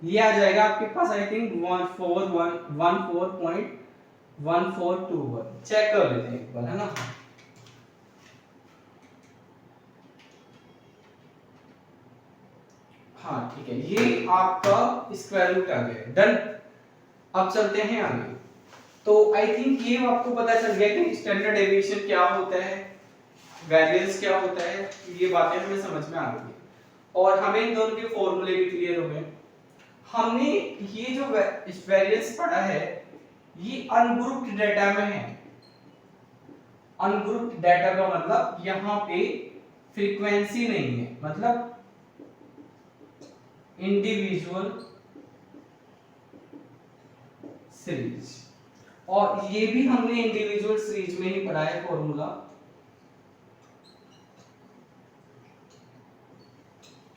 ये आ जाएगा आपके पास आई थिंक 1414.1421 चेक कर लेते हैं एक बार, है ना। हाँ ठीक है, ये आपका स्क्वायर रूट आ गया, डन। अब चलते हैं आगे। तो आई थिंक ये आपको पता चल गया कि स्टैंडर्ड डेविएशन क्या होता है, वेरिएंस क्या होता है, ये बातें हमें समझ में आ गई और हमें इन दोनों के फॉर्मूले भी क्लियर हो गए। हमने ये जो वेरिएंस पढ़ा है ये अनग्रुप्ड डाटा में है। अनग्रुप्ड डाटा का मतलब यहाँ पे फ्रीक्वेंसी नहीं है, मतलब इंडिविजुअल सीरीज, और ये भी हमने इंडिविजुअल सीरीज में ही पढ़ा है फॉर्मूला,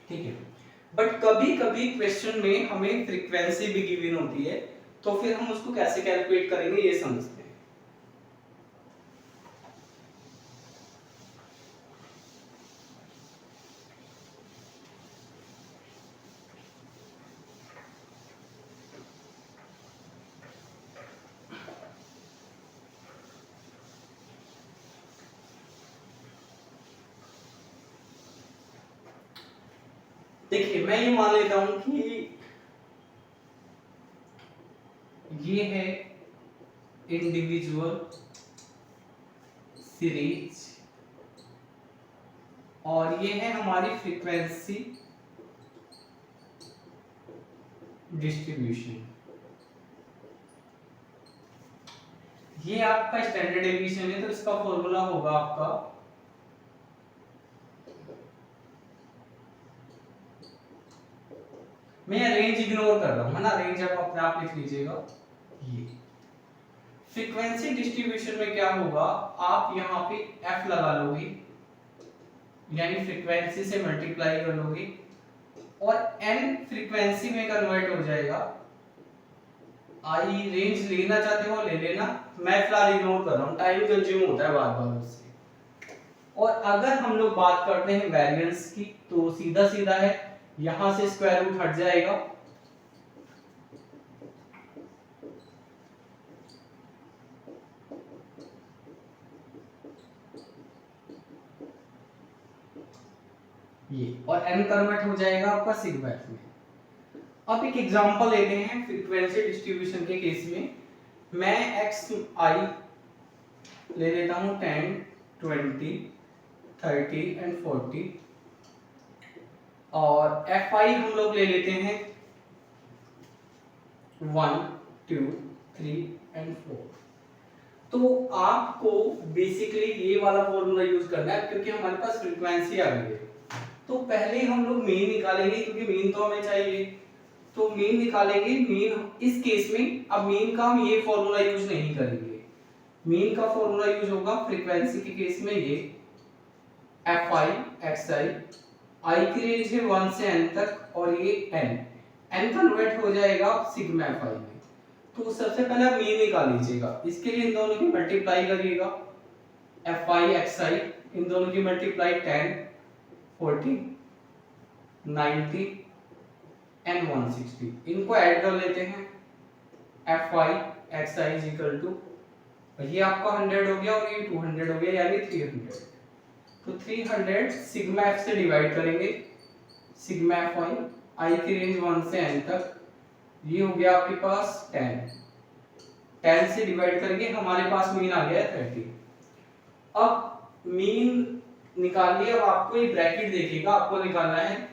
ठीक है। बट कभी कभी क्वेश्चन में हमें फ्रीक्वेंसी भी गिवन होती है, तो फिर हम उसको कैसे कैलकुलेट करेंगे ये समझते हैं। देखिए मैं ये मान लेता हूं कि ये है इंडिविजुअल सीरीज और ये है हमारी फ्रीक्वेंसी डिस्ट्रीब्यूशन। ये आपका स्टैंडर्ड डेविएशन है, तो इसका फॉर्मूला होगा आपका मैं रेंज इग्नोर कर रहा हूं, है ना, रेंज आप अपने आप लिख लीजिएगा। ये फ्रीक्वेंसी डिस्ट्रीब्यूशन में क्या होगा, आप यहाँ पे f लगा लोगे यानी फ्रीक्वेंसी से मल्टीप्लाई कर लोगे और n फ्रीक्वेंसी में कन्वर्ट हो जाएगा। आई रेंज लेना चाहते हो ले लेना, मैं फिलहाल इग्नोर कर रहा हूँ, टाइम कंज्यूम होता है बार बार उससे। और अगर हम लोग बात करते हैं वेरिएंस की तो सीधा सीधा है, यहां से स्क्वायर रूट हट जाएगा ये, और n कन्वर्ट हो जाएगा आपका सिग्मा f में। अब एक एग्जांपल लेते हैं फ्रीक्वेंसी डिस्ट्रीब्यूशन के केस में, मैं xi ले लेता हूं 10 20 30 एंड 40 और fi हम लोग ले लेते हैं 1 2 3 एंड 4। तो आपको बेसिकली ये वाला फॉर्मूला यूज करना है क्योंकि हमारे पास फ्रीक्वेंसी आ गई है। तो पहले हम लोग मीन निकालेंगे क्योंकि मीन तो हमें चाहिए, तो मीन निकालेंगे। मीन इस केस में अब मीन का हम ये फॉर्मूला यूज नहीं करेंगे, मीन का फॉर्मूला यूज होगा फ्रीक्वेंसी के केस में ये fi xi, i की रेंज है 1 से n तक और ये n कन्वर्ट हो जाएगा सिग्मा fi में। तो सबसे पहले आप मीन निकाल लीजिएगा, इसके लिए इन दोनों की मल्टीप्लाई करिएगा, fi xi इन दोनों की मल्टीप्लाई 10 40 90 एंड 160, इनको ऐड कर लेते हैं। fi xi is equal to, ये आपका 100 हो गया और ये 200 हो गया यानी 300। तो 300 सिग्मा f से डिवाइड करेंगे, सिग्मा fi i की रेंज 1 से n तक, ये हो गया आपके पास 10 से डिवाइड करेंगे, हमारे पास मीन आ गया 30। अब मीन निकाल लिया, अब आपको ये ब्रैकेट देखिएगा, आपको निकालना है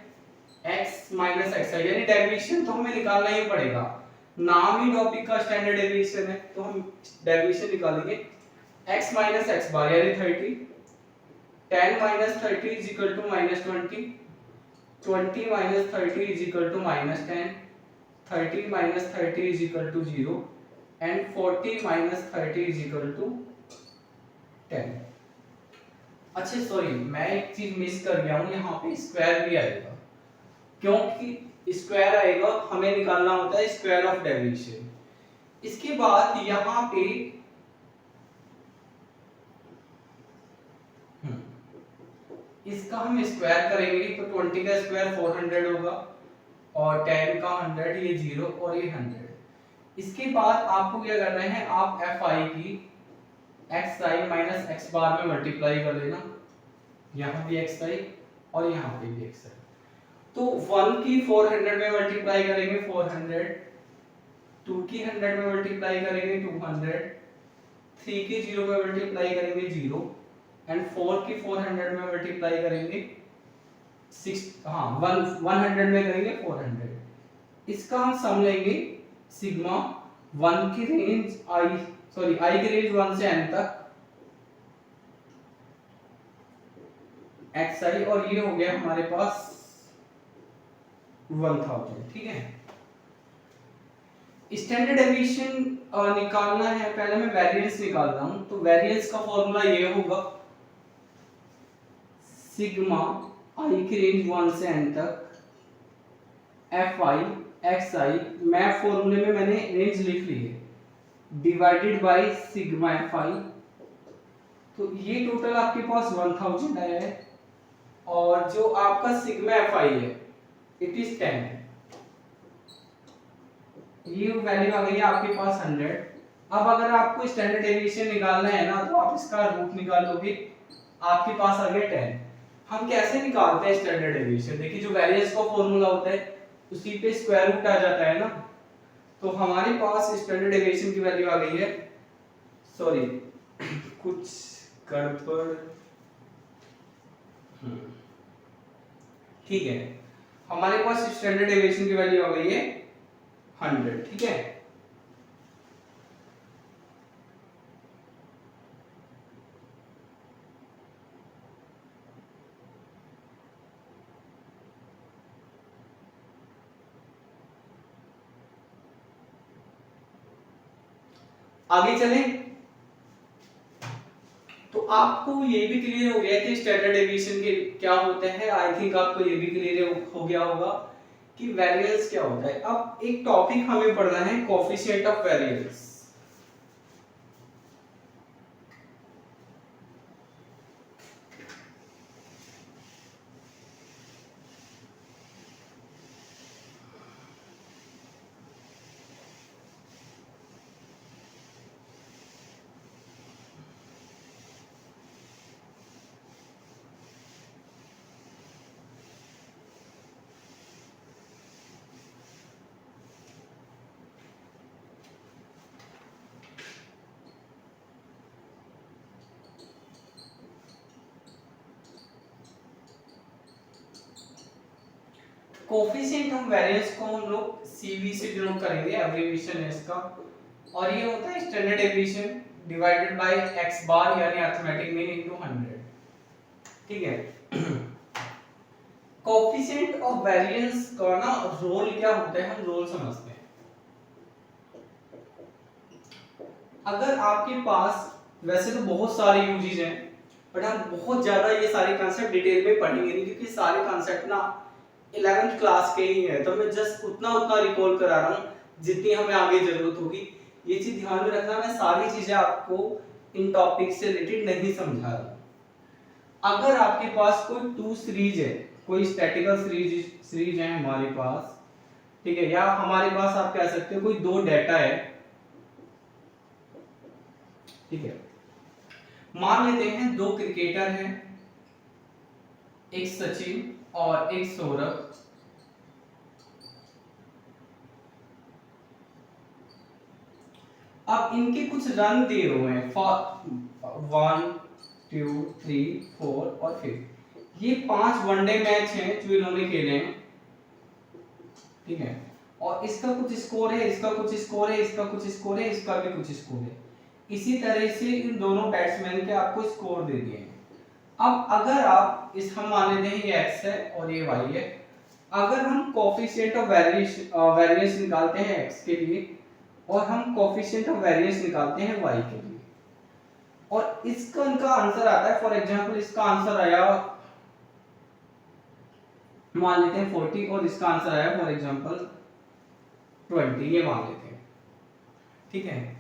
x माइनस xi यानी डेविएशन तो हमें निकालना ही पड़ेगा, नाम ही टॉपिक का स्टैंडर्ड डेविएशन है तो हम डेविएशन निकालेंगे। x माइनस x बार यानी 30, 10 minus 30 is equal to minus 20, 20 minus 30 is equal to minus 10, 30 minus 30 is equal to 0 and 40 minus 30 is equal to 10। अच्छा सॉरी मैं एक चीज मिस कर गया हूं, यहाँ पे स्क्वायर भी आएगा, क्योंकि स्क्वायर आएगा हमें निकालना होता है स्क्वायर ऑफ डेविएशन। इसके बाद यहाँ पे इसका हम स्क्वायर करेंगे तो 20 का स्क्वायर 400 होगा और 10 का 100, ये 0 और ये 100। इसके बाद आपको क्या करना है, आप एफ आई की एक्स आई माइनस एक्स बार में मल्टीप्लाई कर लेना, यहाँ भी एक्स आई और यहाँ पे भी एक्स आई। तो 1 की 400 में मल्टीप्लाई करेंगे 400, 2 की 100 में मल्टीप्लाई करेंगे 200, 3 की 0 में मल्टीप्लाई करेंगे 0 एंड 4 की 400 में मल्टीप्लाई करेंगे 100 में करेंगे 400। इसका हम सम लेंगे सिग्मा 1 की रेंज आई की रेंज 1 से n तक xi, और ये हो गया हमारे पास 1000। ठीक है, स्टैंडर्ड डेविएशन निकालना है, पहले मैं वेरिएंस निकाल रहा हूं। तो वेरिएंस का फॉर्मूला ये होगा सिग्मा आई की रेंज 1 से n तक एफ आई एक्स आई, मैं फॉर्मूले में मैंने रेंज लिख ली है, divided by sigma F I. तो ये टोटल आपके पास 1000 आया है, और जो आपका सिग्मा एफ आई है इट इज 10, ये वैल्यू आ गई है आपके पास 100। अब अगर आपको स्टैंडर्ड डेविएशन निकालना है ना, तो आप इसका रूट निकालोगे, आपके पास आ गया 10। हम कैसे निकालते हैं स्टैंडर्ड डेविएशन, देखिए जो वेरिएंस का फॉर्मूला होता है उसी पे स्क्वायर रूट आ जाता है ना। तो हमारे पास स्टैंडर्ड डेविएशन की वैल्यू आ गई है, सॉरी कुछ गड़बड़, ठीक है, हमारे पास स्टैंडर्ड डेविएशन की वैल्यू आ गई है 100। ठीक है, आगे चलें। तो आपको ये भी क्लियर हो गया कि स्टैंडर्ड डेविएशन के क्या होते हैं। आई थिंक आपको ये भी क्लियर हो गया होगा कि वेरिएंस क्या होता है। अब एक टॉपिक हमें पढ़ना है, coefficient of variance. Coefficient of variance को हम लोग सीवी से डिनोट करेंगे, एब्रिविएशन है इसका, और ये होता है standard deviation divided by x बार यानी अरिथमेटिक मीन इनटू 100। ठीक है, कोएफिशिएंट ऑफ वेरिएंस का ना रोल क्या होता है, हम रोल समझते हैं। अगर आपके पास, वैसे तो बहुत सारे यूजेस हैं, बट हम बहुत ज्यादा ये सारे कांसेप्ट डिटेल में पढ़ेंगे नहीं, क्योंकि सारे कांसेप्ट ना 11th क्लास के ही है, तो मैं जस्ट उतना रिकॉल करा रहा हूँ जितनी हमें आगे जरूरत होगी। ये चीज ध्यान में रखना, मैं सारी चीजें आपको इन टॉपिक से रिलेटेड नहीं समझा रहा। अगर आपके पास कोई 2 सीरीज है, कोई स्टैटिकल सीरीज है हमारे पास, ठीक है, या हमारे पास आप कह सकते हो कोई 2 डेटा है, ठीक है, मान लेते हैं 2 क्रिकेटर हैं, एक सचिन और एक सौरभ। अब इनके कुछ रन दिए हुए हैं 1 2 3 4 और 5। ये 5 वनडे मैच हैं जो इन्होंने खेले हैं, ठीक है, और इसका कुछ स्कोर है, इसका कुछ स्कोर है, इसका कुछ स्कोर है, इसका भी कुछ स्कोर है। इसी तरह से इन दोनों बैट्समैन के आपको स्कोर दे दिए हैं। अब अगर आप इस, हम मान लेते हैं ये x है और ये y है, अगर हम कोएफिशिएंट ऑफ वेरिएंस निकालते हैं x के लिए और हम कोएफिशिएंट ऑफ वेरिएंस निकालते हैं y के लिए, और इसका इनका आंसर आता है, फॉर एग्जांपल इसका आंसर आया मान लेते हैं 40 और इसका आंसर आया फॉर एग्जांपल 20, ये मान लेते हैं, ठीक है।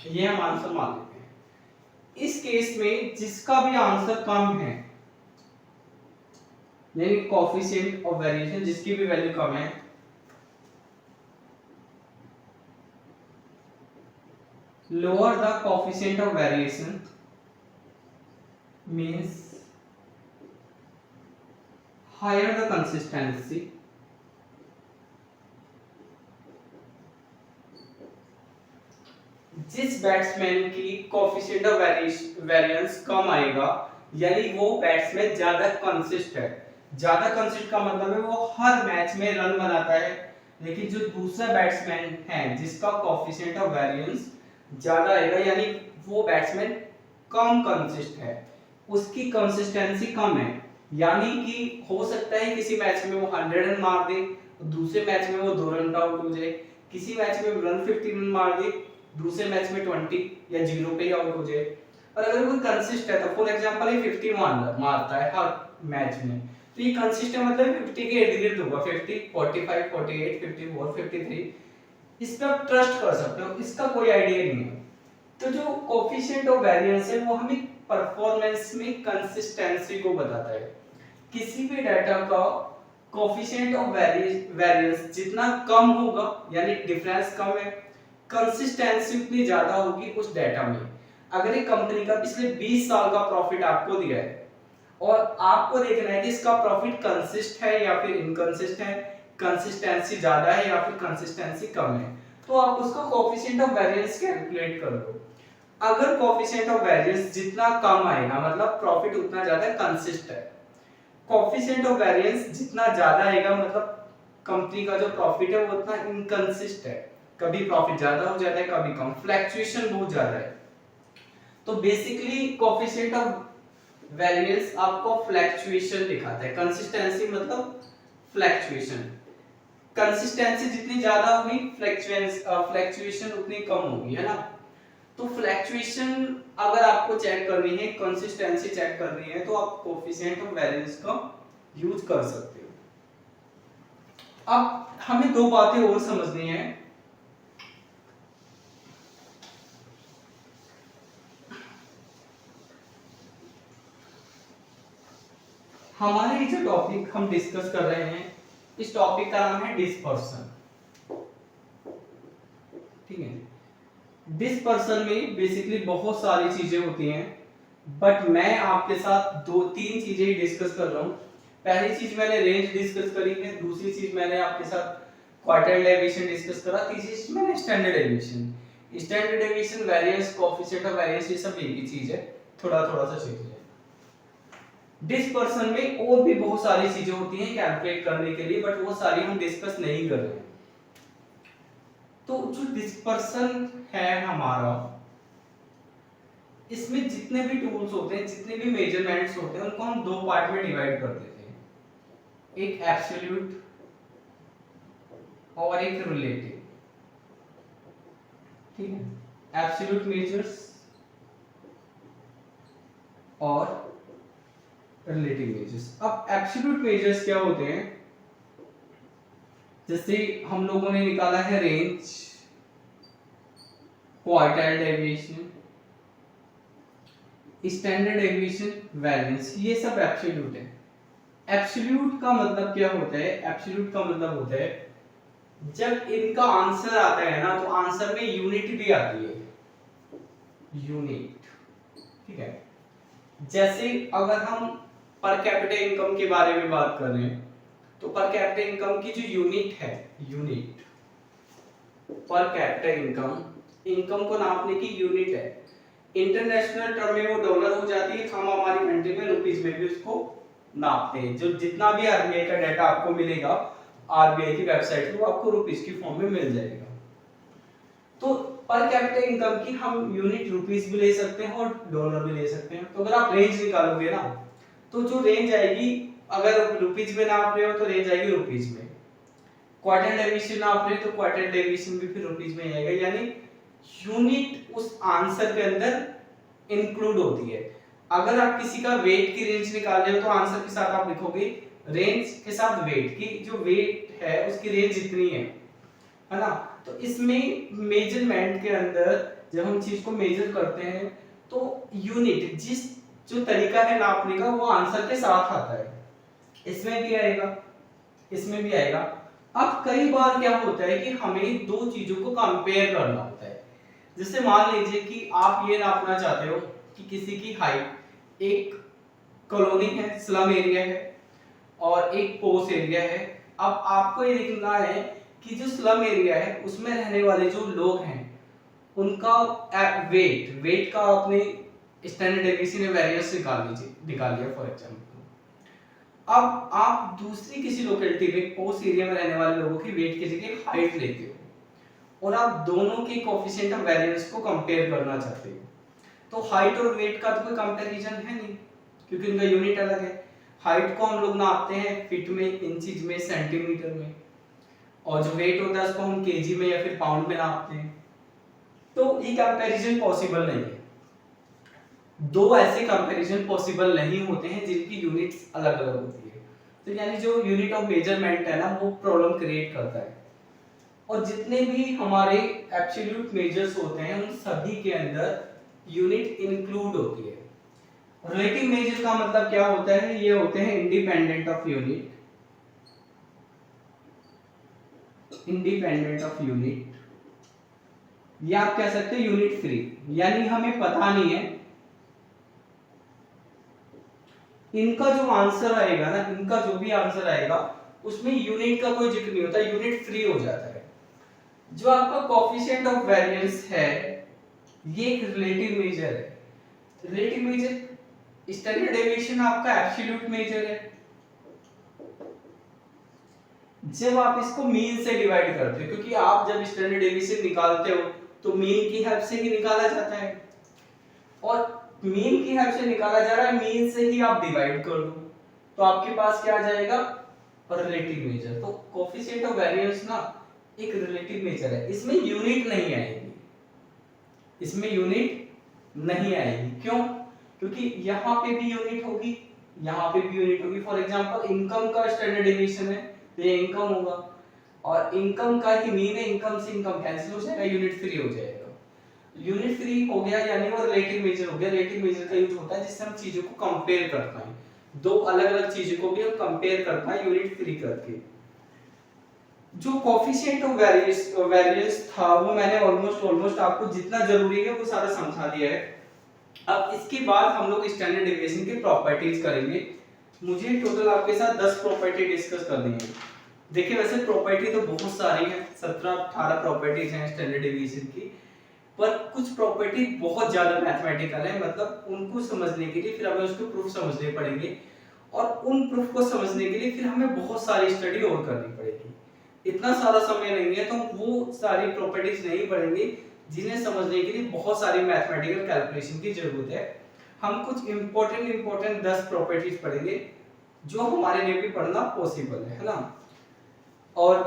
ये हम आंसर मान लेते हैं। इस केस में जिसका भी आंसर कम है, यानी कोफिशिएंट ऑफ वेरिएशन जिसकी भी वैल्यू कम है, lower the coefficient of variation means higher the consistency. जिस बैट्समैन की कोफिशिएंट ऑफ वेरिएंस कम आएगा यानी वो बैट्समैन ज्यादा कंसिस्ट है। ज्यादा कंसिस्ट का मतलब है वो हर मैच में रन बनाता है, लेकिन जो दूसरा बैट्समैन है जिसका कोफिशिएंट ऑफ वेरिएंस ज्यादा आएगा यानी वो बैट्समैन कम कंसिस्ट है, उसकी कंसिस्टेंसी कम है, यानी कि हो सकता है किसी मैच में वो 100 रन मार दे, दूसरे मैच में वो 2 रन आउट हो जाए, किसी मैच में 150 रन मार दे, दूसरे मैच में 20 या 0 पे ही आउट हो जाए। और अगर वो कंसिस्ट है तो फॉर एग्जांपल ये 50 मारता है हर मैच में, तो ये कंसिस्ट है मतलब 50 के इर्द गिर्द होगा, 50 45 48 54 53, इस पे आप ट्रस्ट कर सकते हो, इसका कोई आइडिया नहीं है। तो जो कोफिशिएंट ऑफ वेरिएंस है वो हमें परफॉर्मेंस में कंसिस्टेंसी को बताता है। किसी भी डाटा का कोफिशिएंट ऑफ वेरिएंस जितना कम होगा यानी डिफरेंस कम है, कंसिस्टेंसी उतनी ज्यादा होगी उस डाटा में। अगर एक कंपनी का पिछले 20 साल का प्रॉफिट आपको दिया है और आपको देखना है कि इसका प्रॉफिट कंसिस्ट है या फिर इनकंसिस्ट है, कंसिस्टेंसी ज्यादा है या फिर कंसिस्टेंसी कम है, तो आप उसका कोफिशिएंट ऑफ वेरिएंस कैलकुलेट कर लो। अगर कोफिशिएंट ऑफ वेरिएंस जितना कम आएगा मतलब प्रॉफिट उतना ज्यादा कंसिस्ट है, कोफिशिएंट ऑफ वेरिएंस जितना ज्यादा आएगा मतलब कंपनी का जो प्रॉफिट है वो उतना इनकंसिस्ट है, कभी प्रॉफिट ज्यादा हो जाता है कभी कम, फ्लक्चुएशन बहुत ज्यादा है। तो बेसिकली कोफिशिएंट ऑफ वेरिएंस आपको फ्लक्चुएशन दिखाता है, कंसिस्टेंसी मतलब फ्लक्चुएशन। कंसिस्टेंसी जितनी ज्यादा होगी फ्लक्चुएशन उतनी कम होगी, है ना। तो फ्लक्चुएशन अगर आपको चेक करनी है, कंसिस्टेंसी चेक करनी है, तो आप कोफिशिएंट ऑफ वेरिएंस का यूज कर सकते हो। अब हमें दो बातें और समझनी है। हमारे जो टॉपिक हम डिस्कस कर रहे हैं इस टॉपिक का नाम है डिस्पर्सन, ठीक है। डिस्पर्सन में बेसिकली बहुत सारी चीजें होती हैं, बट मैं आपके साथ दो तीन चीजें ही डिस्कस कर रहा हूं। पहली चीज मैंने रेंज डिस्कस करी है, दूसरी चीज मैंने आपके साथ क्वार्टाइल डेविएशन डिस्कस करा, तीसरी चीज मैंने standard deviation. Standard deviation, variance, coefficient of variance, ये सब एक ही चीज है, थोड़ा थोड़ा सा चेंज है। डिस्पर्सन में और भी बहुत सारी चीजें होती हैं कैलकुलेट करने के लिए, बट वो सारी हम डिस्कस नहीं कर रहे हैं। तो जो डिस्पर्सन है हमारा, इसमें जितने भी टूल्स होते हैं, जितने भी मेजरमेंट्स होते हैं, उनको हम दो पार्ट में डिवाइड कर देते हैं, एक एब्सोल्यूट और एक रिलेटिव, ठीक है। एब्सोल्यूट मेजर्स और रिलेटिव मेजर्स। अब एब्सोल्यूट मेजर्स क्या होते हैं, जैसे हम लोगों ने निकाला है range, quartile deviation, standard deviation, variance, ये सब एब्सोल्यूट है। एब्सोल्यूट का मतलब क्या होता है, एब्सोल्यूट का मतलब होता है जब इनका आंसर आता है ना, तो आंसर में यूनिट भी आती है, यूनिट, ठीक है। जैसे अगर हम पर कैपिटा इनकम के बारे में बात कर रहे हैं, तो पर कैपिटा इनकम की जो यूनिट है, unit per capita income, income को नापने की यूनिट है। इंटरनेशनल टर्म में वो डॉलर हो जाती है, हम हमारी कंट्री में रुपीस में भी उसको नापते हैं। जो जितना भी आरबीआई का डाटा आपको मिलेगा आरबीआई की वेबसाइट पे, वो आपको रुपीस की फॉर्म में मिल जाएगा। तो पर कैपिटा इनकम की हम यूनिट रुपीस भी ले सकते हैं और डॉलर भी ले सकते हैं। तो अगर आप रेंज निकालोगे ना, तो जो रेंज आएगी, अगर रुपीस में नाप रहे हो तो रेंज आएगी रुपीस में, क्वार्टाइल डेविएशन नाप रहे हो तो क्वार्टाइल डेविएशन भी फिर रुपीस में आएगा, यानी यूनिट उस आंसर के अंदर इंक्लूड होती है। अगर आप किसी का वेट की रेंज निकाल रहे हो तो आंसर के साथ आप लिखोगे रेंज के साथ वेट की, जो वेट है उसकी रेंज इतनी है ना। तो इसमें मेजरमेंट के अंदर जब हम चीज को मेजर करते हैं तो यूनिट जिस जो तरीका है नापने का वो आंसर के साथ आता है, इसमें भी आएगा, इसमें भी आएगा। अब कई बार क्या होता है कि हमें दो चीजों को कंपेयर करना होता है। जैसे मान लीजिए कि आप ये नापना चाहते हो कि किसी की हाइट, एक कॉलोनी है, स्लम एरिया है और एक पोस्ट एरिया है। अब आपको ये देखना है कि जो स्लम एरिया है उसमें रहने वाले जो लोग हैं उनका वेट का आपने स्टैंडर्ड डेविएशन या वेरिएंस निकाल लिया फॉर एग्जांपल। अब आप दूसरी किसी लोकेलिटी में पोस्ट एरिया में रहने वाले लोगों की वेट की जगह हाइट लेते हो और आप दोनों के कोएफिशिएंट ऑफ वेरिएंस को कंपेयर करना चाहते हो। तो हाइट और वेट का तो कोई कंपैरिजन है नहीं क्योंकि उनका यूनिट अलग है। हाइट को हम लोग नापते हैं फीट में, इंचेस में, सेंटीमीटर में, और जो वेट होता है उसको हम केजी में या फिर पाउंड में नापते हैं। तो ये कंपैरिजन पॉसिबल नहीं है। दो ऐसे कंपैरिजन पॉसिबल नहीं होते हैं जिनकी यूनिट्स अलग अलग होती है। तो यानी जो यूनिट ऑफ मेजरमेंट है ना वो प्रॉब्लम क्रिएट करता है। और जितने भी हमारे एब्सोल्यूट मेजर्स होते हैं उन सभी के अंदर यूनिट इंक्लूड होती है। रिलेटिव मेजर का मतलब क्या होता है? ये होते हैं independent of unit, independent of unit, या आप कह सकते हो यूनिट फ्री। यानी हमें पता नहीं है इनका जो आंसर आएगा ना, इनका जो भी आंसर आएगा उसमें यूनिट का कोई जिक्र नहीं होता, यूनिट फ्री हो जाता है। जो आपका कोएफिशिएंट ऑफ वेरिएंस है ये एक रिलेटिव मेजर है। रिलेटिव मेजर, स्टैंडर्ड डेविएशन आपका एब्सोल्यूट मेजर है। जब आप इसको मीन से डिवाइड करते हो, क्योंकि आप जब स्टैंडर्ड डेविएशन निकालते हो तो मीन की हेल्प से ही निकाला जाता है, और मीन की हेल्प से निकाला जा रहा है, मीन से ही आप डिवाइड कर दो तो आपके पास क्या आ जाएगा? Relative major. तो कोएफिशिएंट ऑफ वेरिएंस ना एक रिलेटिव मेजर है, इसमें यूनिट नहीं आएगी, इसमें यूनिट नहीं आएगी। क्यों? क्योंकि यहाँ पे भी यूनिट होगी, यहाँ पे भी यूनिट होगी। फॉर एग्जांपल इनकम का स्टैंडर्ड डेविएशन है तो ये इनकम होगा, और इनकम का ही मीन है, इनकम से इनकम कैंसिल हो जाएगा, यूनिट फ्री हो जाएगा। यूनिट फ्री हो गया यानी वो रिलेटिव मेजर हो गया। रिलेटिव मेजर का यूज होता है जिससे हम चीजों को कंपेयर कर पाए, दो अलग अलग चीजों को भी हम कंपेयर कर पाए यूनिट फ्री करके। जो कोएफिशिएंट ऑफ वेरिएंस था वो मैंने ऑलमोस्ट आपको जितना जरूरी है वो सारा समझा दिया है। अब इसके बाद हम लोग स्टैंडर्ड डेविएशन की प्रॉपर्टीज करेंगे। मुझे टोटल आपके साथ 10 प्रॉपर्टी डिस्कस करनी है। देखिए वैसे प्रॉपर्टी तो बहुत सारी है, 17-18 प्रॉपर्टीज हैं स्टैंडर्ड डेविएशन की, पर कुछ प्रॉपर्टी बहुत ज्यादा मैथमेटिकल है, मतलब उनको समझने के लिए फिर हमें उसके प्रूफ समझने पड़ेंगे, और उन प्रूफ को समझने के लिए फिर हमें बहुत सारी स्टडी और करनी पड़ेगी। इतना सारा समय नहीं है तो वो सारी प्रॉपर्टीज नहीं पढ़ेंगे जिन्हें समझने के लिए बहुत सारी मैथमेटिकल कैलकुलेशन की जरूरत है। हम कुछ इंपॉर्टेंट 10 प्रॉपर्टीज पढ़ेंगे जो हमारे लिए भी पढ़ना पॉसिबल है ना। और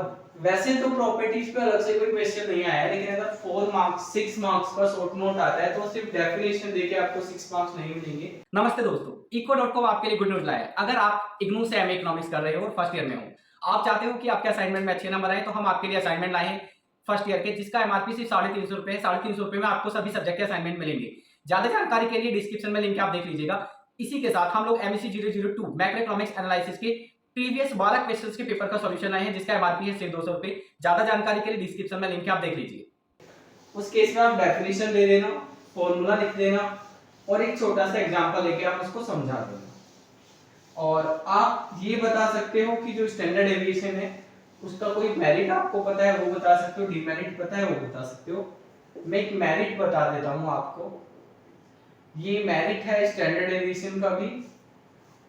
वैसे तो प्रॉपर्टीज पे अलग से कोई क्वेश्चन नहीं आया है, लेकिन अगर 4 मार्क्स 6 मार्क्स का शॉर्ट नोट आता है तो सिर्फ डेफिनेशन देके आपको 6 मार्क्स नहीं मिलेंगे। नमस्ते दोस्तों, eco.com आपके लिए गुड न्यूज लाया है। अगर आप इग्नू से एमए इकोनॉमिक्स कर रहे हो और फर्स्ट ईयर में हो, आप चाहते हो कि आपके असाइनमेंट में अच्छे नंबर आए, तो हम आपके लिए असाइनमेंट लाए हैं फर्स्ट ईयर के, जिसका एमआरपी सिर्फ 350 रुपए है। 350 रुपए में आपको सभी सब्जेक्ट के असाइनमेंट मिलेंगे। ज्यादा जानकारी के लिए डिस्क्रिप्शन में लिंक आप देख लीजिएगा। इसी के साथ हम लोग MEC 002 मैक्रो इकोनॉमिक्स एनालिसिस के प्रीवियस 12 क्वेश्चंस के पेपर का सॉल्यूशन आए हैं, जिसका एमआरपी है सिर्फ 200 रुपए। ज्यादा जानकारी के लिए डिस्क्रिप्शन में लिंक आप देख लीजिए। उस केस में आप डेफिनेशन ले लेना, फॉर्मूला लिख देना और एक छोटा सा एग्जांपल लेके आप उसको समझा देना। और आप ये बता सकते हो कि जो स्टैंडर्ड डेविएशन है उसका कोई मेरिट आपको पता है वो बता सकते हो, डिमेरिट पता है वो बता सकते हो। मैं एक मेरिट बता देता हूं आपको। ये मेरिट है स्टैंडर्ड डेविएशन का भी,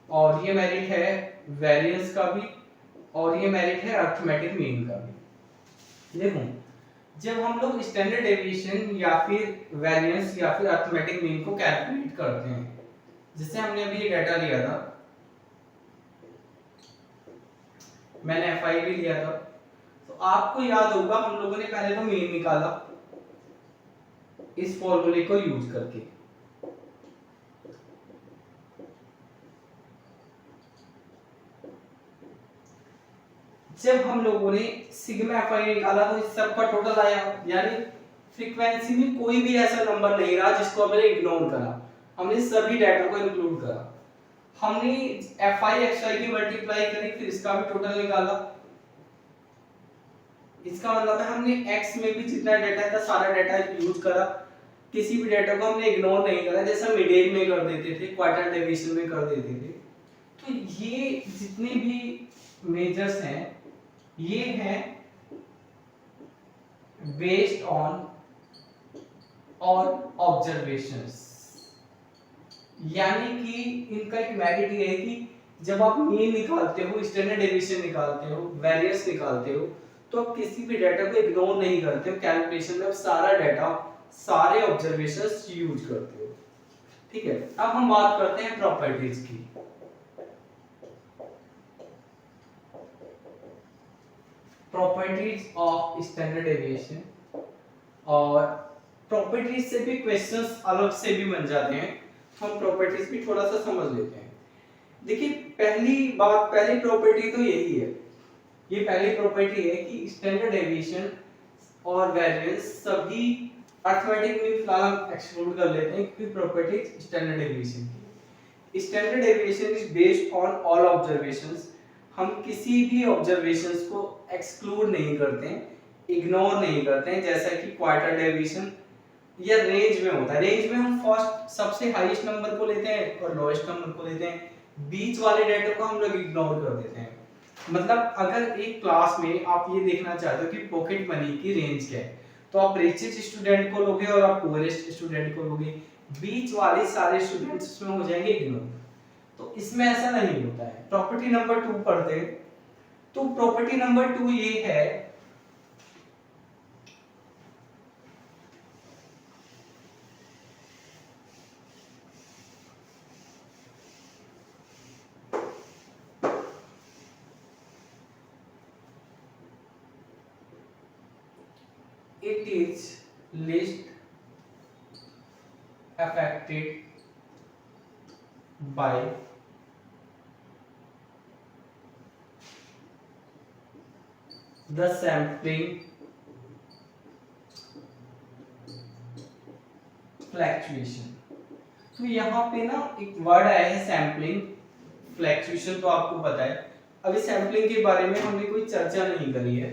और ये मेरिट है वेरिएंस का भी, और ये मेरिट है अरिथमेटिक मीन का भी। देखो जब हम लोग स्टैंडर्ड डेविएशन या फिर वेरिएंस या फिर अरिथमेटिक मीन को कैलकुलेट करते हैं, जैसे हमने अभी ये डाटा लिया था, मैंने FI भी लिया था, तो आपको याद होगा हम लोगों ने पहले तो मीन निकाला इस फॉर्मूले को यूज करके। जब हम लोगों ने सिग्मा FI निकाला तो इस सब का टोटल आया, यानी फ्रीक्वेंसी में कोई भी ऐसा नंबर नहीं रहा जिसको हमने इग्नोर करा, हमने सभी डाटा को इंक्लूड करा। हमने fi xy की मल्टीप्लाई करी, फिर इसका भी टोटल निकाला। इसका मतलब है हमने x में भी जितना डाटा था सारा डाटा यूज करा, किसी भी डाटा को हमने इग्नोर नहीं करा, जैसा मिडेन में कर देते थे, क्वार्टर डेविएशन में कर देते थे। तो ये जितने भी मेजर्स हैं ये हैं बेस्ड ऑन और ऑब्जर्वेशंस, यानी कि इनका एक मेरिट ये है कि जब आप मीन निकालते हो, स्टैंडर्ड डेविएशन निकालते हो, वेरिएंस निकालते हो, तो आप किसी भी डाटा को इग्नोर नहीं करते हो कैलकुलेशन में, आप सारा डाटा, सारे ऑब्जर्वेशंस यूज करते हो। ठीक है, अब हम बात करते हैं प्रॉपर्टीज की। प्रॉपर्टीज ऑफ स्टैंडर्ड डेविएशन, और प्रॉपर्टीज से भी क्वेश्चंस अलग से भी बन जाते हैं, हम प्रॉपर्टीज भी थोड़ा सा समझ लेते हैं। देखिए पहली प्रॉपर्टी तो यही है, ये पहली प्रॉपर्टी है कि स्टैंडर्ड डेविएशन और वेरिएंस सभी अरिथमेटिक मीन फिलहाल हम एक्सक्लूड कर लेते हैं क्योंकि प्रॉपर्टीज स्टैंडर्ड डेविएशन की। Standard deviation is based on all observations, हम किसी भी ऑब्जर्वेशंस को एक्सक्लूड नहीं करते हैं, इग्नोर नहीं करते हैं, जैसा कि क्वार्टर डेविएशन या रेंज में होता है। रेंज में हम फर्स्ट सबसे हाईएस्ट नंबर को लेते हैं और लोएस्ट नंबर को लेते हैं, बीच वाले डेटा को हम लोग इग्नोर कर देते हैं। मतलब अगर एक क्लास में आप ये देखना चाहते हो कि पॉकेट मनी की रेंज क्या है, तो आप रिचेस्ट स्टूडेंट को लोगे और आप पुअरेस्ट स्टूडेंट को लोगे, बीच वाले सारे स्टूडेंट्स इसमें हो जाएंगे इग्नोर। तो इसमें ऐसा नहीं होता है। प्रॉपर्टी नंबर 2 पढ़ते हैं, तो प्रॉपर्टी नंबर 2 ये है it is least affected by the sampling fluctuation. तो यहाँ पे ना एक वर्ड आया है सैम्पलिंग फ्लैक्चुएशन, तो आपको पता है। अभी सैम्पलिंग के बारे में हमने कोई चर्चा नहीं करी है,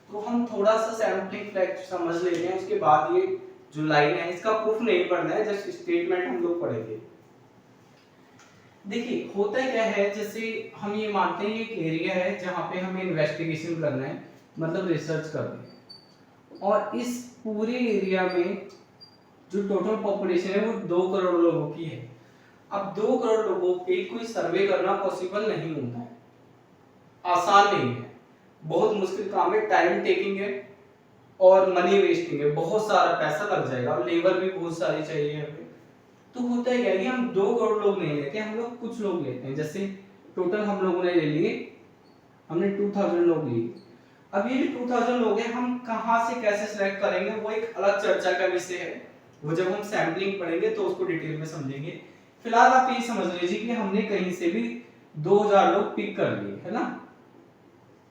तो हम थोड़ा सा सैम्पलिंग फ्लैक्चुएशन समझ लेते हैं, उसके बाद ये जो लाइन है इसका प्रूफ नहीं पढ़ना है, जस्ट स्टेटमेंट हम लोग पढ़ेंगे। देखिए होता क्या है, जैसे हम ये मानते हैं एक एरिया है जहाँ पे हमें इन्वेस्टिगेशन करना है, मतलब रिसर्च करना है, और इस पूरे एरिया में जो टोटल पॉपुलेशन है वो 2 करोड़ लोगों की है। अब 2 करोड़ लोगों पे कोई सर्वे करना पॉसिबल नहीं होता है, आसान नहीं है, बहुत मुश्किल काम है, टाइम टेकिंग है और मनी वेस्टिंग है, बहुत सारा पैसा लग जाएगा और लेबर भी बहुत सारी चाहिए हमें। तो होता है क्या कि हम 2 करोड़ लोग नहीं लेते, हम लोग कुछ लोग लेते हैं। जैसे टोटल हम लोगों ने ले लिए, हमने 2000 लोग लिए। अब ये जो 2000 लोग हैं हम कहाँ से कैसे सिलेक्ट करेंगे वो एक अलग चर्चा का विषय है, वो जब हम सैम्पलिंग पढ़ेंगे तो उसको डिटेल में समझेंगे। फिलहाल आप ये समझ लीजिए कि हमने कहीं से भी 2000 लोग पिक कर लिए, है ना,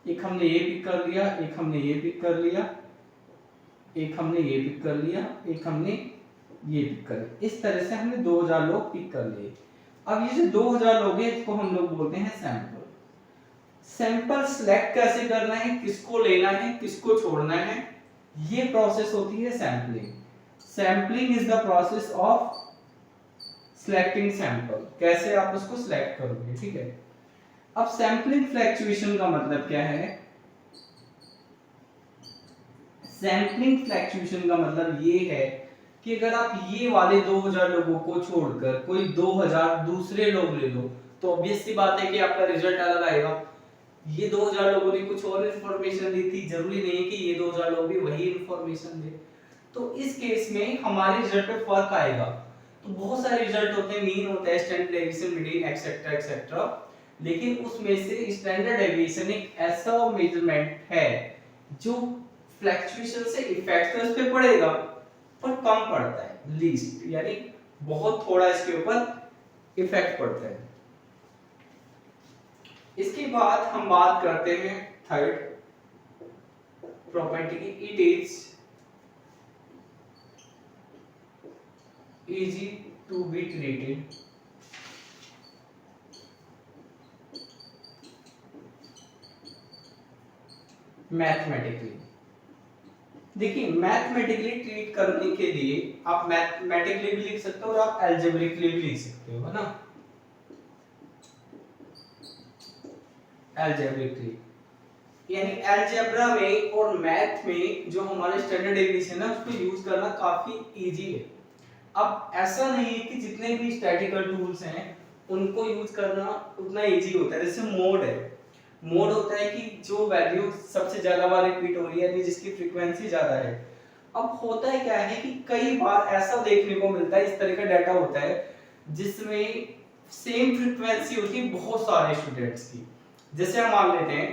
एक हमने ये पिक कर लिया, एक हमने ये पिक कर लिया, एक हमने ये पिक कर लिया, एक हमने ये पिक कर लिया। इस तरह से हमने 2000 लोग पिक कर लिए। अब ये जो 2000 लोग हैं इसको हम लोग बोलते हैं सैंपल। सैंपल सिलेक्ट कैसे करना है, किसको लेना है, किसको छोड़ना है, ये प्रोसेस होती है sampling. Sampling is the process of selecting sample, कैसे आप उसको सिलेक्ट करोगे, ठीक है। अब सैंपलिंग फ्लैक्चुएशन का मतलब क्या है? सैंपलिंग फ्लैक्चुएशन का मतलब ये है कि अगर आप ये वाले 2000 लोगों को छोड़कर कोई 2000 दूसरे लोग ले लो तो ऑब्वियस सी बात है कि आपका रिजल्ट अलग आएगा। ये 2000 लोगों ने कुछ और इंफॉर्मेशन दी थी, जरूरी नहीं है कि ये 2000 लोग भी वही इंफॉर्मेशन दे, तो इस केस में हमारे रिजल्ट पे फर्क आएगा। तो बहुत सारे रिजल्ट होते हैं, मीन होता है, standard deviation, median, etcetera etcetera, लेकिन उसमें से स्टैंडर्ड डेविएशन एक ऐसा मेजरमेंट है जो फ्लैक्चुएशन से इफेक्ट तो इस पे पड़ेगा पर कम पड़ता है, लीस्ट, यानी बहुत थोड़ा इसके ऊपर इफेक्ट पड़ता है। इसके बाद हम बात करते हैं थर्ड प्रॉपर्टी की, it is easy to be treated mathematically. देखिए मैथमेटिकली ट्रीट करने के लिए आप मैथमेटिकली भी लिख सकते हो और आप एल्जेब्रिकली भी लिख सकते हो, है ना। एल्जेब्रिकली यानी अलजेब्रा में और मैथ में जो हमारे स्टैंडर्ड डेविएशन है उसको यूज करना काफी इजी है। अब ऐसा नहीं है कि जितने भी स्टैटिकल टूल्स हैं उनको यूज करना उतना इजी होता है। जैसे मोड है, मोड होता है कि जो वैल्यू सबसे ज्यादा बार रिपीट हो रही है यानी जिसकी फ्रीक्वेंसी ज्यादा है। अब होता है क्या है कि कई बार ऐसा देखने को मिलता है, इस तरह का डाटा होता है जिसमें सेम फ्रीक्वेंसी होती है बहुत सारे स्टूडेंट्स की। जैसे हम मान लेते हैं,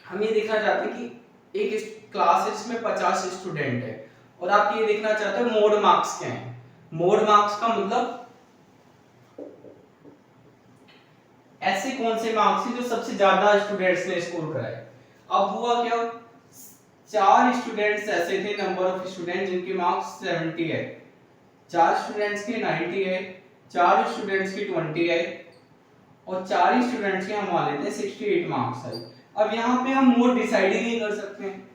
हम ये देखना चाहते हैं कि एक क्लास है जिसमें 50 स्टूडेंट है और आप ये देखना चाहते हैं मोड मार्क्स क्या हैं। मोड मार्क्स का मतलब ऐसे कौन से मार्क्स हैं जो सबसे ज्यादा स्टूडेंट्स ने स्कोर कराए। अब हुआ क्या, 4 स्टूडेंट्स ऐसे थे, नंबर ऑफ स्टूडेंट जिनके मार्क्स 70 है, 4 स्टूडेंट्स के 90 है, 4 स्टूडेंट्स के 20 है और 4 स्टूडेंट्स के हम मान लेते हैं 68 मार्क्स है। अब यहाँ पे हम मोड डिसाइड ही नहीं कर सकते हैं,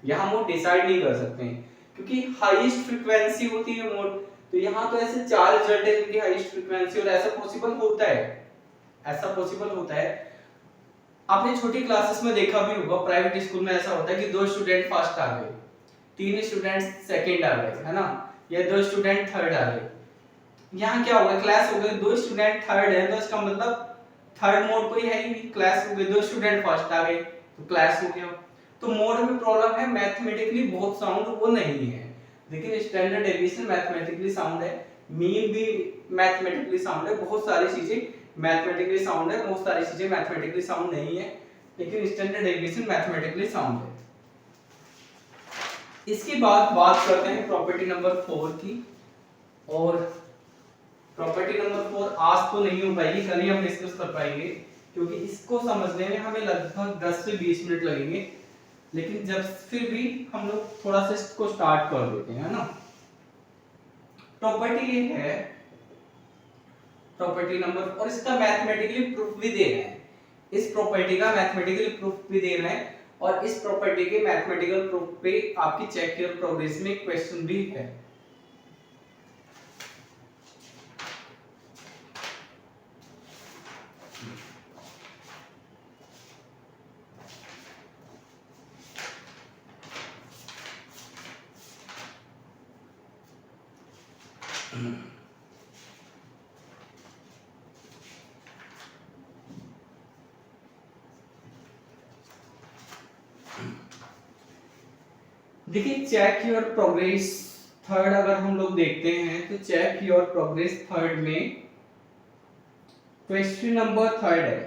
यहाँ मोड डिसाइड नहीं कर सकते हैं क्योंकि हाईएस्ट फ्रीक्वेंसी होती है मोड। तो यहाँ तो ऐसे 4 रिजल्ट है जिनकी हाईएस्ट फ्रीक्वेंसी, और ऐसा पॉसिबल होता है, ऐसा पॉसिबल होता है। आपने छोटी क्लासेस में देखा भी होगा, प्राइवेट स्कूल में ऐसा होता है कि 2 स्टूडेंट फर्स्ट आ गए, 3 स्टूडेंट सेकंड आ गए, है ना, या 2 स्टूडेंट थर्ड आ गए। यहाँ क्या होगा, क्लास हो गई, 2 स्टूडेंट थर्ड है तो इसका मतलब थर्ड मोड कोई है ही नहीं, क्लास हो गई, 2 स्टूडेंट फर्स्ट आ गए तो क्लास हो गया। तो मोड में प्रॉब्लम है, मैथमेटिकली बहुत साउंड वो नहीं है, लेकिन स्टैंडर्ड डेविएशन मैथमेटिकली साउंड है, मीन भी मैथमेटिकली साउंड है, बहुत सारी चीजें मैथमेटिकली साउंड है, बहुत सारी चीजें मैथमेटिकली साउंड नहीं है, लेकिन स्टैंडर्ड डेविएशन मैथमेटिकली साउंड है। इसके बाद बात करते हैं प्रॉपर्टी नंबर 4 की, और प्रॉपर्टी नंबर 4 आज तो नहीं हो पाएगी, कल ही हम डिस्कस कर पाएंगे क्योंकि इसको समझने में हमें लगभग 10 से 20 मिनट लगेंगे, लेकिन जब फिर भी हम लोग थोड़ा सा इसको स्टार्ट कर देते हैं, है ना। प्रॉपर्टी ये है, प्रॉपर्टी नंबर, और इसका मैथमेटिकली प्रूफ भी दे रहे हैं, इस प्रॉपर्टी का मैथमेटिकली प्रूफ भी दे रहे हैं, और इस प्रॉपर्टी के मैथमेटिकल प्रूफ पे आपकी चेक योर प्रोग्रेस में क्वेश्चन भी है। देखिए चेक योर प्रोग्रेस थर्ड अगर हम लोग देखते हैं तो चेक योर प्रोग्रेस थर्ड में क्वेश्चन नंबर थर्ड है,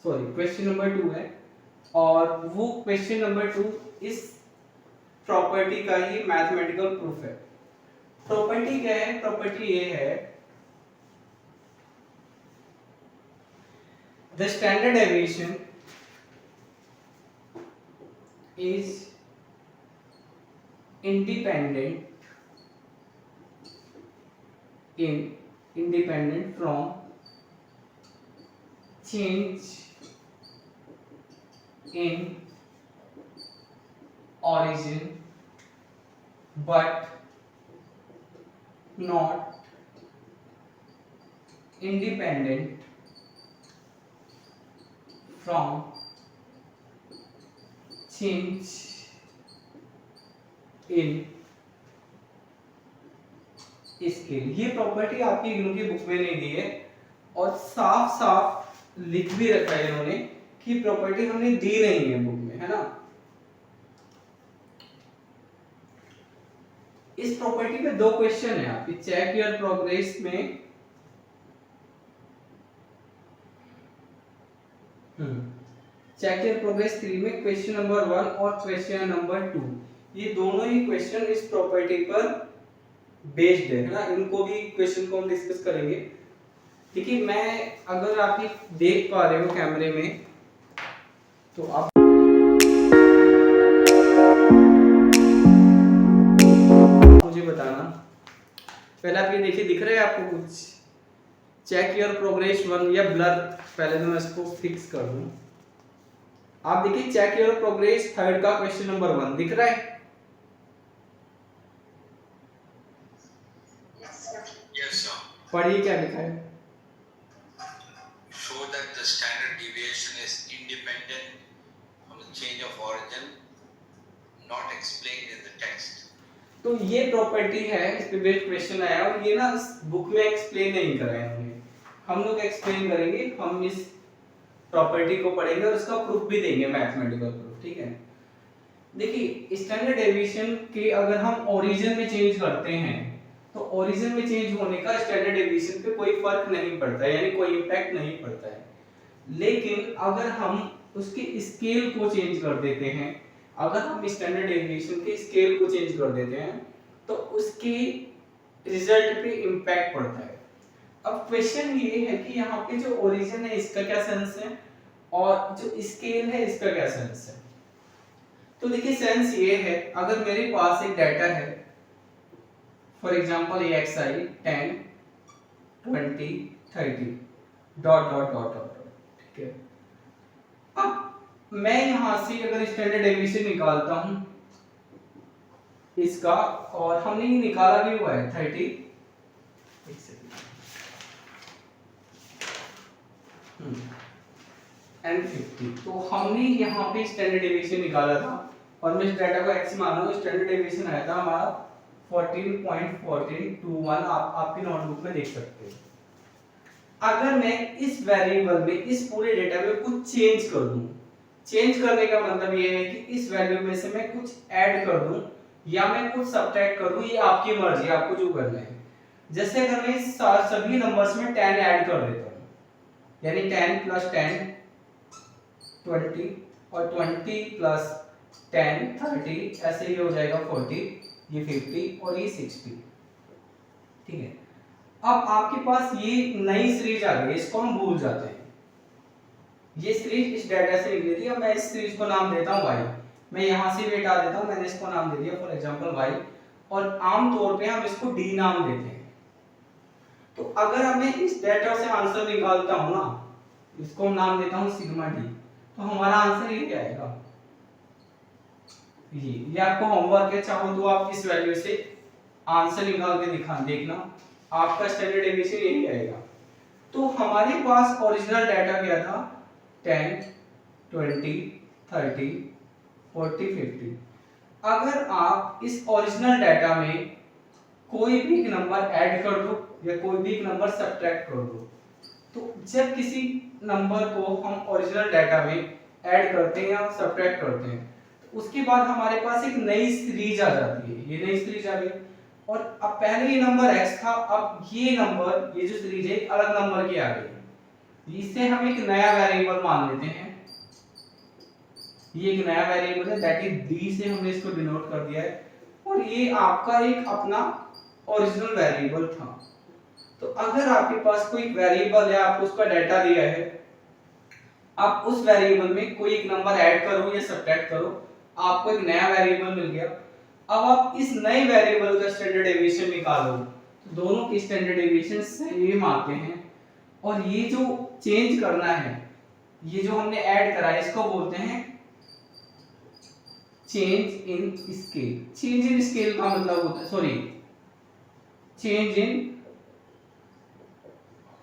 सॉरी क्वेश्चन नंबर 2 है, और वो क्वेश्चन नंबर 2 इस प्रॉपर्टी का ही मैथमेटिकल प्रूफ है। प्रॉपर्टी क्या है, प्रॉपर्टी ये है, the standard deviation is independent from change in origin but not independent from change in scale. ये प्रॉपर्टी आपकी इग्नू की बुक में नहीं दी है, और साफ साफ लिख भी रखा है इन्होंने कि प्रॉपर्टी हमने दी नहीं है बुक में, है ना। इस प्रॉपर्टी पे 2 क्वेश्चन है आपकी चेक योर प्रोग्रेस में, चेक योर प्रोग्रेस 3 में क्वेश्चन नंबर 1 और क्वेश्चन नंबर 2, ये दोनों ही क्वेश्चन इस प्रॉपर्टी पर बेस्ड है ना। इनको भी क्वेश्चन को हम डिस्कस करेंगे। देखिए मैं, अगर आप ये देख पा रहे हो कैमरे में तो आप मुझे बताना पहले आप ये देखिए, दिख रहा है आपको कुछ? चेक योर प्रोग्रेस 1 या ब्लर, पहले तो मैं इसको फिक्स कर दूं। आप देखिए चेक योर प्रोग्रेस थर्ड का क्वेश्चन नंबर 1 दिख रहा है? Yes, sir. पढ़िए क्या लिखा है। Show that the standard deviation is independent from the change of origin, not explained in the text. तो ये प्रॉपर्टी है, इस पे बेस्ड क्वेश्चन आया और ये ना बुक में एक्सप्लेन नहीं करा है हमने, हम लोग एक्सप्लेन करेंगे। हम इस प्रॉपर्टी को पढ़ेंगे और उसका प्रूफ भी देंगे, मैथमेटिकल प्रूफ, ठीक है। देखिए स्टैंडर्ड डेविएशन के अगर हम ओरिजिन में चेंज करते हैं तो ओरिजिन में चेंज होने का स्टैंडर्ड डेविएशन पे कोई फर्क नहीं पड़ता है, यानी कोई इम्पैक्ट नहीं पड़ता है। लेकिन अगर हम उसके स्केल को चेंज कर देते हैं, अगर हम स्टैंडर्ड डेविएशन के स्केल को चेंज कर देते हैं तो उसके रिजल्ट पे इम्पैक्ट पड़ता है। अब क्वेश्चन ये है कि यहाँ पे जो ओरिजिन है इसका क्या सेंस है और जो स्केल है इसका क्या सेंस है। तो देखिए सेंस ये है, अगर मेरे पास एक डाटा है, for example axi 10 20 30 dot dot dot dot, ठीक है। अब मैं यहां से अगर स्टैंडर्ड डेविएशन निकालता हूं इसका, और हमने ये निकाला भी हुआ है 30, एक सेकंड, एंड 50, तो हमने यहाँ पे स्टैंडर्ड डेविएशन निकाला था और मैं इस डाटा को x मान रहा हूँ। स्टैंडर्ड डेविएशन आया था हमारा 14.1421, आप आपकी नोटबुक में देख सकते हैं। अगर मैं इस वेरिएबल में इस पूरे डेटा में कुछ चेंज कर दूं, चेंज करने का मतलब ये है कि इस वैल्यू में से मैं कुछ ऐड कर दूं या मैं कुछ सब्ट्रैक्ट कर दूं, ये आपकी मर्जी है, आपको जो करना है। जैसे अगर मैं इस सभी नंबर्स में 10 ऐड कर देता हूं, यानी 10 प्लस 10 20 और 20 प्लस 10 30, ऐसे ही हो जाएगा 40, ये 50 और ये 60, ठीक है। अब आपके पास ये नई सीरीज आ गई, इसको हम भूल जाते हैं। ये सीरीज इस डाटा से निकली थी, अब मैं इस सीरीज को नाम देता हूं y, मैं यहां से भी हटा देता हूं, मैंने इसको नाम दे दिया फॉर एग्जांपल y, और आम तौर पे हम इसको d नाम देते हैं। तो अगर मैं इस डाटा से आंसर निकालता हूं ना, इसको नाम देता हूं सिग्मा d, तो हमारा आंसर ये क्या आएगा, ये आपको होमवर्क है, चाहो तो आप इस वैल्यू से आंसर निकाल के देखना, आपका स्टैंडर्ड डेविएशन यही आएगा। तो हमारे पास ओरिजिनल डाटा क्या था, 10 20 30 40 50। अगर आप इस ओरिजिनल डाटा में कोई भी एक नंबर ऐड कर दो या कोई भी एक नंबर सब्ट्रैक्ट कर दो, तो जब किसी नंबर को हम ओरिजिनल डाटा में ऐड करते हैं या सब्ट्रैक्ट करते हैं, तो उसके बाद हमारे पास एक नई सीरीज आ जाती है। ये नई सीरीज आ गई और अब पहले ये नंबर x था, अब ये नंबर, ये जो सीरीज है एक अलग नंबर की आ गई, इसे हम एक नया वेरिएबल मान लेते हैं। ये एक नया वेरिएबल है, दैट इज d से हमने इसको डिनोट कर दिया है, और ये आपका एक अपना ओरिजिनल वेरिएबल था। तो अगर आपके पास कोई वेरिएबल है, आपको उसका डाटा दिया है, आप उस वेरिएबल में कोई एक नंबर ऐड करो या सब्ट्रैक्ट करो, आपको एक नया वेरिएबल मिल गया। अब आप इस नए वेरिएबल का स्टैंडर्ड डेविएशन निकालो, तो दोनों के स्टैंडर्ड डेविएशन सेम आते हैं, और ये जो चेंज करना है, ये जो हमने ऐड करा है, इसको बोलते हैं change in scale. Change in scale का मतलब होता है, sorry, change in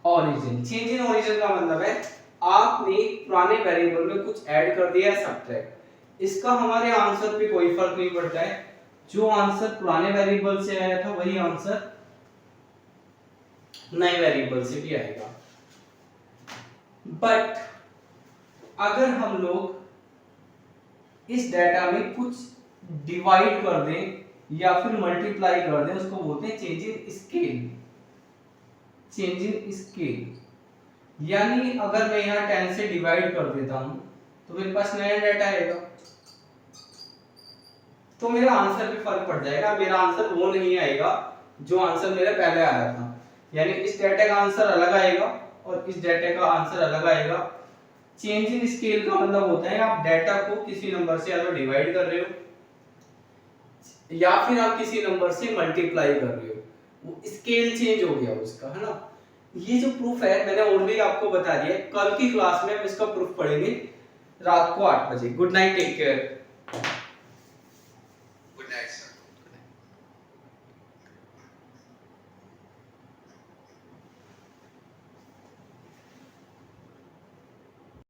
origin. Change in origin का मतलब है आपने पुराने वेरिएबल में कुछ ऐड कर दिया है, सब्ट्रैक्ट, इसका हमारे आंसर पे कोई फर्क नहीं पड़ता है। जो आंसर पुराने वेरिएबल से आया था वही आंसर नए वेरिएबल से भी आएगा। बट अगर हम लोग इस डाटा में कुछ डिवाइड कर दें या फिर मल्टीप्लाई कर दें, उसको बोलते हैं change in scale. Change in scale यानी अगर मैं यहाँ 10 से डिवाइड कर देता हूं तो मेरे पास नया डाटा आएगा, तो मेरा आंसर पे फर्क पड़ जाएगा। मेरा आंसर वो नहीं आएगा जो आंसर मेरा पहले आया था, यानी इस डाटा का आंसर अलग आएगा और इस डाटा का आंसर अलग आएगा। चेंज इन स्केल का मतलब होता है आप डाटा को किसी नंबर से या तो डिवाइड कर रहे हो या फिर आप किसी नंबर से मल्टीप्लाई कर रहे हो। वो स्केल चेंज हो गया उसका, है ना। ये जो प्रूफ है मैंने ऑलरेडी आपको बता दिया है, कल की क्लास में हम इसका प्रूफ पढ़ेंगे रात को 8 बजे। Good night, take care.